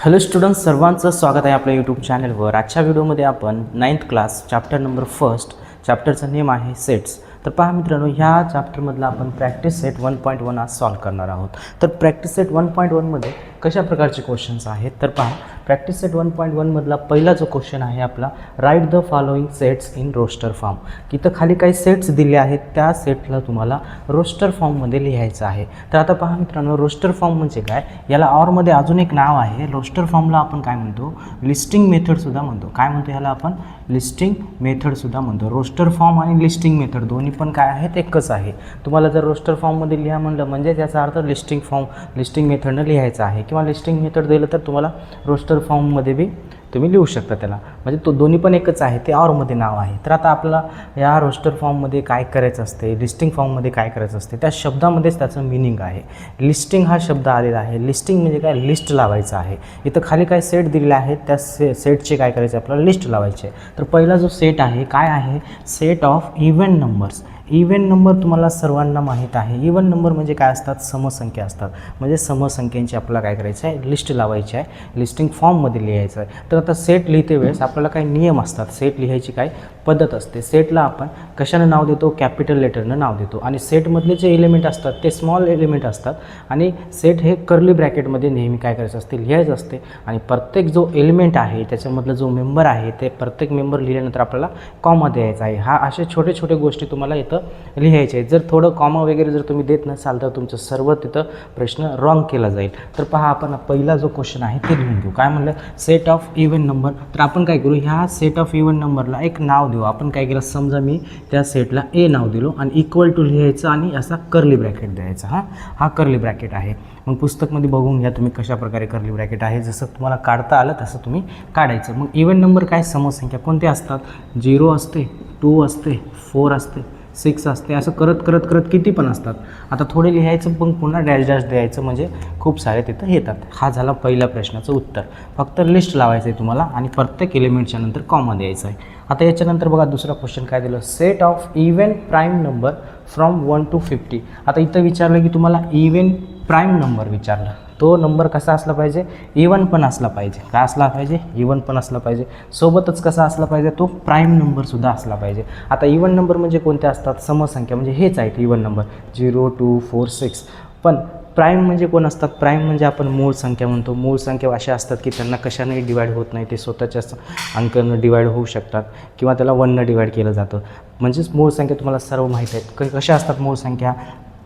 Hello students, सर्वांचं स्वागत आहे आपल्या यूट्यूब चॅनलवर. आजच्या व्हिडिओमध्ये आपण 9th क्लास चॅप्टर नंबर 1 चॅप्टरचं नेम आहे सेट्स. तर पहा मित्रांनो, ह्या चॅप्टरमधला आपण प्रॅक्टिस सेट 1.1 आज सॉल्व करणार आहोत. तर प्रॅक्टिस सेट 1.1मध्ये कशा प्रकारचे क्वेश्चन्स आहेत तर पहा, प्रॅक्टिस सेट 1.1 मधला पहिला जो क्वेश्चन आहे आपला, write the following sets in roster form. इथं खाली काही सेट्स दिले आहेत, त्या सेटला तुम्हाला रोस्टर फॉर्ममध्ये लिहायचं आहे. तर आता पहा मित्रांनो, रोस्टर फॉर्म म्हणजे काय, याला ऑरमध्ये अजून एक नाव आहे. रोस्टर फॉर्मला आपण काय म्हणतो, लिस्टिंग मेथडसुद्धा म्हणतो. काय म्हणतो ह्याला आपण, लिस्टिंग मेथडसुद्धा म्हणतो. रोस्टर फॉर्म आणि लिस्टिंग मेथड दोन्ही पण काय आहेत, एकच आहे. तुम्हाला जर रोस्टर फॉर्ममध्ये लिहा म्हणलं म्हणजे त्याचा अर्थ लिस्टिंग मेथडनं लिहायचं आहे, किंवा लिस्टिंग मेथड दिलं तर तुम्हाला रोस्टर फॉर्ममध्ये बी तुम्ही लिहू शकता त्याला. म्हणजे तो दोन्ही पण एकच आहे, ते ऑरमध्ये नाव आहे. तर आता आपल्याला या रोस्टर फॉर्ममध्ये काय करायचं असते, लिस्टिंग फॉर्ममध्ये काय करायचं असते, त्या शब्दामध्येच त्याचं मिनिंग आहे. लिस्टिंग हा शब्द आलेला आहे. लिस्टिंग म्हणजे काय, लिस्ट लावायचं आहे. इथं खाली काय सेट दिलेले आहेत, त्या सेटचे काय करायचे, आपल्याला लिस्ट लावायचे. तर पहिला जो सेट आहे काय आहे, set of even numbers. Even number तुम्हाला सर्वांना माहीत आहे. इव्हन नंबर म्हणजे काय असतात, समसंख्या असतात. म्हणजे समसंख्यांची आपल्याला काय करायचं आहे, लिस्ट लावायची आहे, लिस्टिंग फॉर्ममध्ये लिहायचं आहे. तर आता सेट लिहिते वेळेस आपल्याला काही नियम असतात. सेट लिहायची काय पद्धत असते. सेटला आपण कशानं नाव देतो, कॅपिटल लेटरनं नाव देतो. आणि सेटमधले जे एलिमेंट असतात ते स्मॉल एलिमेंट असतात. आणि सेट हे कर्ली ब्रॅकेटमध्ये नेहमी काय करायचं असते, लिहायचं असते. आणि प्रत्येक जो एलिमेंट आहे त्याच्यामधलं जो मेंबर आहे ते प्रत्येक मेंबर लिहिल्यानंतर आपल्याला कॉमा द्यायचा आहे. हा असे छोटे छोटे गोष्टी तुम्हाला इथं लिहायचे आहेत. जर थोडं कॉमा वगैरे जर तुम्ही देत नसाल तर तुमचं सर्व तिथं प्रश्न रॉंग केला जाईल. तर पहा, आपण पहिला जो क्वेश्चन आहे ते लिहून घेऊ. काय म्हणलं, सेट ऑफ इव्हन नंबर. तर आपण काय करू, ह्या सेट ऑफ इव्हन नंबरला एक नाव देऊ. आपण काय केलं, समजा मी त्या सेटला ए नाव दिलो आणि इक्वल टू लिहायचं आणि असा कर्ली ब्रॅकेट द्यायचा. हा कर्ली ब्रॅकेट आहे. मग पुस्तकमध्ये बघून घ्या तुम्ही कशा प्रकारे कर्ली ब्रॅकेट आहे. जसं तुम्हाला काढता आलं तसं तुम्ही काढायचं. मग इव्हन नंबर काय, समसंख्या कोणते असतात, 0 असते, 2 असते, 4 असते, 6 असते. असं करत करत करत किती पण असतात. आता थोडे लिहायचं पण पुन्हा डॅश डॅश द्यायचं, म्हणजे खूप सारे तिथं येतात. हा झाला पहिल्या प्रश्नाचं उत्तर. फक्त लिस्ट लावायचं आहे तुम्हाला आणि प्रत्येक एलिमेंटच्या नंतर कॉमा द्यायचा आहे. आता याच्यानंतर बघा दुसरा क्वेश्चन काय दिलं, set of even prime number from 1 to 50. आता इथं विचारलं की तुम्हाला इव्हन प्राईम नंबर विचारला. तो नंबर कसा असला पाहिजे, इव्हन पण असला पाहिजे. काय असला पाहिजे, इव्हन पण असला पाहिजे. सोबतच कसा असला पाहिजे, तो प्राईम नंबरसुद्धा असला पाहिजे. आता इव्हन नंबर म्हणजे कोणते असतात, समसंख्या म्हणजे हेच आहेत इव्हन नंबर, 0, 2, 4, 6. पण प्राईम म्हणजे कोण असतात, प्राईम म्हणजे आपण मूळ संख्या म्हणतो. मूळ संख्या अशा असतात की त्यांना कशानेही डिवाईड होत नाही, ते स्वतःच्याच अंकानं डिवाईड होऊ शकतात, किंवा त्याला 1नं डिवाईड केलं जातं. म्हणजेच मूळ संख्या तुम्हाला सर्व माहीत आहेत. कशा असतात मूळ संख्या,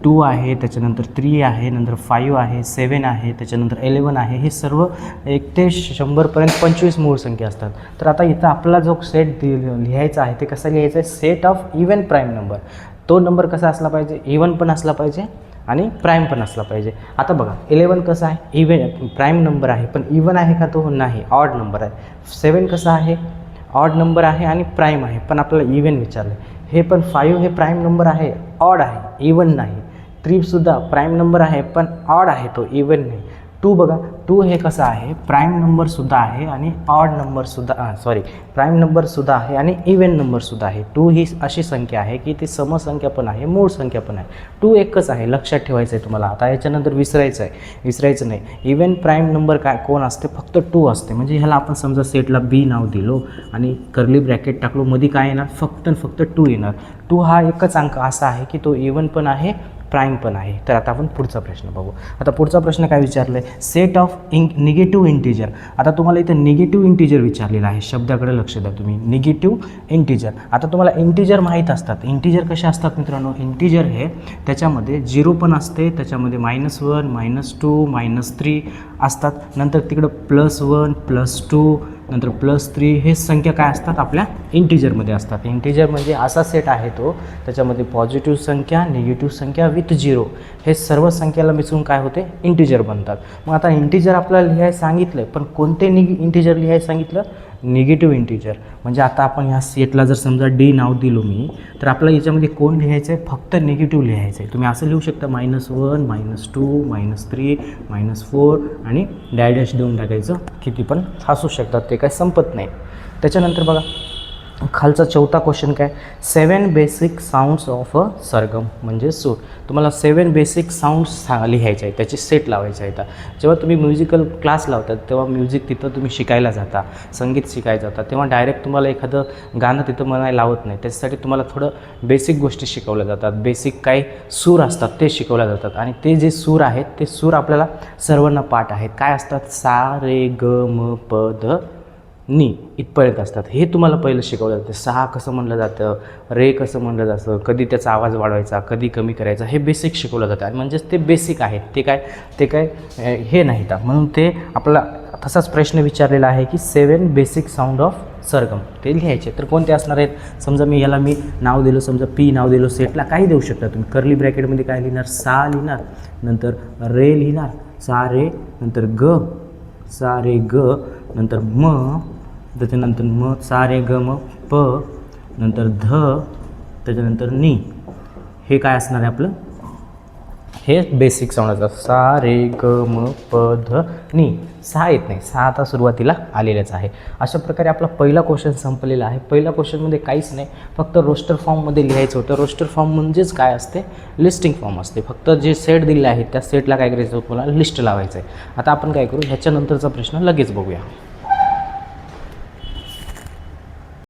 2 आहे, त्याच्यानंतर 3 आहे, नंतर 5 आहे, 7 आहे, त्याच्यानंतर 11 आहे. हे सर्व 1 ते 100पर्यंत 25 मूळ संख्या असतात. तर आता इथं आपला जो सेट लिहायचा आहे ते कसा लिहायचा आहे, set of even prime number. तो नंबर कसा असला पाहिजे, इव्हन पण असला पाहिजे आणि प्राईम पण असला पाहिजे. आता बघा 11 कसं आहे, इव्हन प्राईम नंबर आहे पण इव्हन आहे का, तो नाही, ऑड नंबर आहे. 7 कसं आहे, ऑड नंबर आहे आणि प्राईम आहे, पण आपल्याला इव्हन विचारलं. हे पण 5 हे प्राईम नंबर आहे, ऑड आहे, इव्हन नाही. 3सुद्धा प्राईम नंबर आहे पण ऑड आहे, तो इव्हन नाही. 2 बघा, 2 हे कसं आहे, प्राईम नंबरसुद्धा आहे आणि ऑड नंबरसुद्धा प्राईम नंबरसुद्धा आहे आणि इव्हन नंबरसुद्धा आहे. 2 ही अशी संख्या आहे की ती समसंख्या पण आहे, मूळ संख्या पण आहे. 2 एकच आहे, लक्षात ठेवायचं आहे तुम्हाला. आता याच्यानंतर विसरायचं नाही. इव्हन प्राईम नंबर काय कोण असते, फक्त 2 असते. म्हणजे ह्याला आपण समजा सेटला बी नाव दिलो आणि कर्ली ब्रॅकेट टाकलो, मध्ये काय येणार, फक्त 2 येणार. 2 हा एकच अंक असा आहे की तो इव्हन पण आहे, प्राईम पण आहे. तर आता आपण पुढचा प्रश्न बघू. आता पुढचा प्रश्न काय विचारलं आहे, सेट ऑफ निगेटिव्ह इंटिजर. आता तुम्हाला इथं निगेटिव्ह इंटिजर विचारलेलं आहे. शब्दाकडे लक्ष द्या तुम्ही, निगेटिव्ह इंटिजर. आता तुम्हाला इंटिजर माहीत असतात. इंटिजर कसे असतात मित्रांनो, इंटिजर हे त्याच्यामध्ये 0 पण असते, त्याच्यामध्ये -1, -2, -3 असतात. नंतर तिकडं +1, +2, नंतर +3 हे संख्या काय असतात, आपल्या इंटिजरमध्ये असतात. इंटिजर म्हणजे असा सेट आहे तो, त्याच्यामध्ये पॉझिटिव्ह संख्या, निगेटिव्ह संख्या विथ 0 हे सर्व संख्याला मिसळून काय होते, इंटिजर बनतात. मग आता इंटिजर आपल्याला लिहायला सांगितलं, पण कोणते इंटिजर लिहायला सांगितलं, निगेटिव्ह इंटिजर. म्हणजे आता आपण ह्या सेटला जर समजा डी नाव दिलो मी, तर आपल्याला याच्यामध्ये कोण लिहायचं आहे, फक्त निगेटिव्ह लिहायचं आहे. तुम्ही असं लिहू शकता, -1, -2, -3, -4 आणि डॅश देऊन टाकायचं, किती पण असू शकतात, ते काय संपत नाही. त्याच्यानंतर बघा खालचा चौथा क्वेश्चन काय, 7 बेसिक साऊंड्स ऑफ अ सरगम म्हणजे सूर. तुम्हाला 7 बेसिक साऊंड्स लिहायचे आहेत, त्याचे सेट लावायचे आहेत. जेव्हा तुम्ही म्युझिकल क्लास लावतात तेव्हा म्युझिक तिथं तुम्ही शिकायला जाता, संगीत शिकायला जाता, तेव्हा डायरेक्ट तुम्हाला एखादं गाणं तिथं म्हणायला लावत नाही. त्याच्यासाठी तुम्हाला थोडं बेसिक गोष्टी शिकवल्या जातात, बेसिक काही सूर असतात ते शिकवल्या जातात. आणि ते जे सूर आहेत ते सूर आपल्याला सर्वांना पाठ आहेत. काय असतात, सा रे ग म प ध नी इथपर्यंत असतात. हे तुम्हाला पहिलं शिकवलं जातं. सहा कसं म्हणलं जातं, रे कसं म्हणलं जातं, कधी त्याचा आवाज वाढवायचा, कधी कमी करायचा, हे बेसिक शिकवलं जातं. आणि म्हणजेच ते बेसिक आहेत, ते काय हे नाहीत. म्हणून ते आपला तसाच प्रश्न विचारलेला आहे की 7 बेसिक साऊंड ऑफ सरगम ते लिहायचे. तर कोणते असणार आहेत, समजा मी नाव दिलं, समजा पी नाव दिलं, सेटला काही देऊ शकता तुम्ही. कर्ली ब्रॅकेटमध्ये काय लिहिणार, सा लिहिणार, नंतर रे लिहिणार, सा रे, नंतर ग, सा रे ग, नंतर म, त्याच्यानंतर म, सा रे ग म प, नंतर ध, त्याच्यानंतर नी. हे काय असणार आहे आपलं, हे बेसिक साऊंड असतात. सा रे ग म प ध नी. सहा येत नाही, सहा आता सुरुवातीला आलेल्याच आहे. अशा प्रकारे आपला पहिला क्वेश्चन संपलेला आहे. पहिल्या क्वेश्चनमध्ये काहीच नाही, फक्त रोस्टर फॉर्ममध्ये लिहायचं होतं. रोस्टर फॉर्म म्हणजेच काय असते, लिस्टिंग फॉर्म असते. फक्त जे सेट दिले आहेत त्या सेटला काय करायचं, तुम्हाला लिस्ट लावायचं आहे. आता आपण काय करू, ह्याच्यानंतरचा प्रश्न लगेच बघूया.